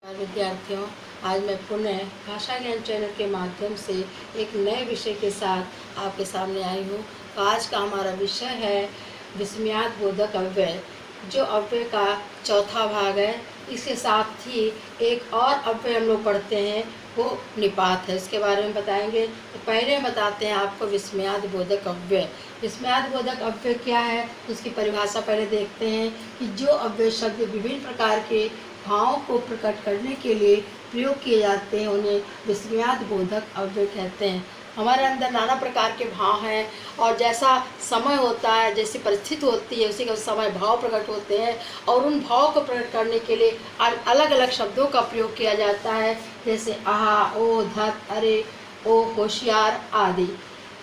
विद्यार्थियों, आज मैं पुनः भाषा ज्ञान चैनल के माध्यम से एक नए विषय के साथ आपके सामने आई हूँ। तो आज का हमारा विषय है विस्मयाद बोधक अव्यय, जो अव्यय का चौथा भाग है। इसके साथ ही एक और अव्यय हम लोग पढ़ते हैं, वो निपात है। इसके बारे में बताएंगे। तो पहले बताते हैं आपको विस्मयाद बोधक अव्यय। विस्मयाद बोधक अव्यय क्या है, उसकी परिभाषा पहले देखते हैं कि जो अव्यय शब्द विभिन्न प्रकार के भावों को प्रकट करने के लिए प्रयोग किए जाते हैं, उन्हें विस्मयाद बोधक अव्यय कहते हैं। हमारे अंदर नाना प्रकार के भाव हैं और जैसा समय होता है, जैसी परिस्थिति होती है, उसी के समय भाव प्रकट होते हैं और उन भावों को प्रकट करने के लिए अलग अलग शब्दों का प्रयोग किया जाता है, जैसे आहा, ओ, धत, अरे, ओ, होशियार आदि।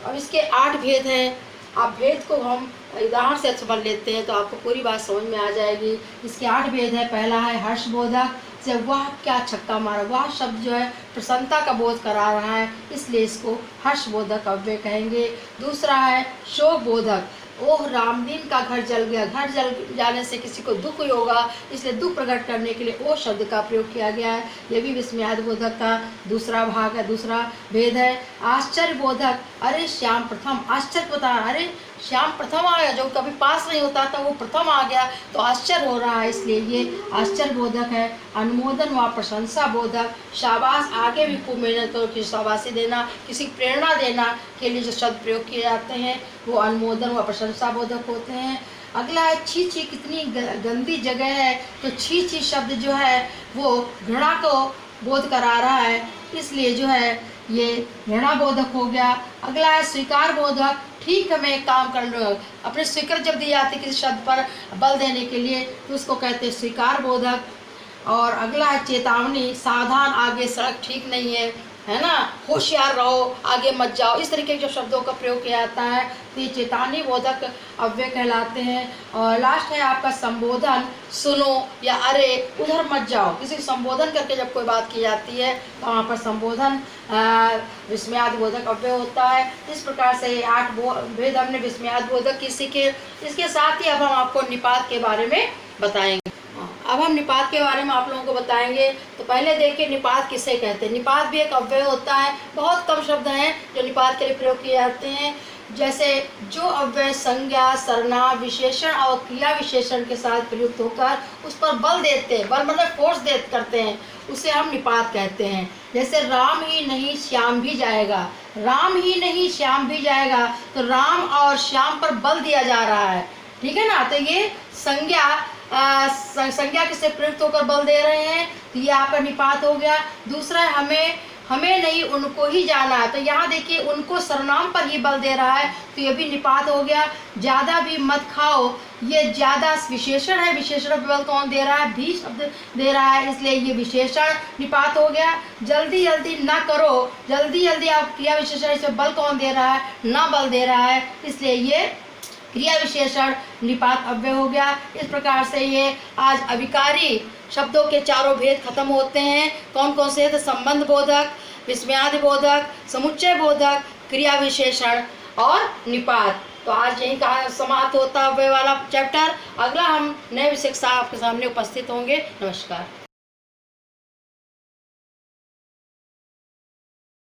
अब इसके 8 भेद हैं। आप भेद को हम उदाहरण से समझ लेते हैं तो आपको पूरी बात समझ में आ जाएगी। इसके 8 भेद है। पहला है हर्षबोधक, से वाह क्या छक्का मारा। वाह शब्द जो है प्रसन्नता का बोध करा रहा है, इसलिए इसको हर्षबोधक अव्यय कहेंगे। दूसरा है शोकबोधक, ओह रामदीन का घर जल गया। घर जल जाने से किसी को दुख होगा, इसलिए दुख प्रकट करने के लिए ओ शब्द का प्रयोग किया गया है। यह भी विस्मयाद बोधक का दूसरा भाग है, दूसरा भेद है। आश्चर्य बोधक, अरे श्याम प्रथम। आश्चर्य होता है, अरे श्याम प्रथम आ गया, जो कभी पास नहीं होता था वो प्रथम आ गया तो आश्चर्य हो रहा है, इसलिए ये आश्चर्य बोधक है। अनुमोदन व प्रशंसा बोधक, शाबाश, आगे भी खूब मेहनत करो, किसी शाबाशी देना, किसी प्रेरणा देना के लिए जो शब्द प्रयोग किए जाते हैं वो अनुमोदन व प्रशंसा बोधक होते हैं। अगला है छी छी, कितनी गंदी जगह है। तो छी छी शब्द जो है वो घृणा को बोध करा रहा है, इसलिए जो है ये घृणा बोधक हो गया। अगला है स्वीकार बोधक, ठीक है मैं एक काम कर लूँ। अपने स्वीकृत जब दी जाती है किसी शब्द पर बल देने के लिए तो उसको कहते हैं स्वीकार बोधक। और अगला है चेतावनी, सावधान, आगे सड़क ठीक नहीं है ना, होशियार रहो, आगे मत जाओ। इस तरीके के जो शब्दों का प्रयोग किया जाता है तो ये चेतावनी बोधक अव्यय कहलाते हैं। और लास्ट है आपका संबोधन, सुनो या अरे उधर मत जाओ। किसी को संबोधन करके जब कोई बात की जाती है तो वहाँ पर संबोधन विस्मयाद बोधक अव्यय होता है। इस प्रकार से 8 भेद हमने विस्मयाद बोधक की सीखे। इसके साथ ही अब हम आपको निपात के बारे में बताएंगे। अब हम निपात के बारे में आप लोगों को बताएंगे। तो पहले देखिए निपात किसे कहते हैं। निपात भी एक अव्यय होता है। बहुत कम शब्द हैं जो निपात के लिए प्रयोग किए जाते हैं। जैसे जो अव्यय संज्ञा, सर्वनाम, विशेषण और क्रिया विशेषण के साथ प्रयुक्त होकर उस पर बल देते हैं, बल मतलब फोर्स करते हैं, उसे हम निपात कहते हैं। जैसे राम ही नहीं श्याम भी जाएगा। राम ही नहीं श्याम भी जाएगा, तो राम और श्याम पर बल दिया जा रहा है, ठीक है ना। तो ये संज्ञा किसे प्रयुक्त होकर बल दे रहे हैं, तो ये आपका निपात हो गया। दूसरा है हमें नहीं उनको ही जाना है, तो यहाँ देखिए उनको सर्वनाम पर ही बल दे रहा है, तो ये भी निपात हो गया। ज़्यादा भी मत खाओ, ये ज़्यादा विशेषण है, विशेषण पर बल कौन दे रहा है, भी शब्द दे रहा है, इसलिए ये विशेषण निपात हो गया। जल्दी जल्दी ना करो, जल्दी जल्दी आप क्रिया विशेषण, इसमें बल कौन दे रहा है, ना बल दे रहा है, इसलिए ये क्रिया विशेषण निपात अव्यय हो गया। इस प्रकार से ये आज अभिकारी शब्दों के चारों भेद खत्म होते हैं। कौन कौन से? तो संबंध बोधक, विस्मयाद बोधक, समुच्चय बोधक, क्रिया विशेषण और निपात। तो आज यही कहा समाप्त होता अव्यय वाला चैप्टर। अगला हम नए विषय के साथ आपके सामने उपस्थित होंगे। नमस्कार।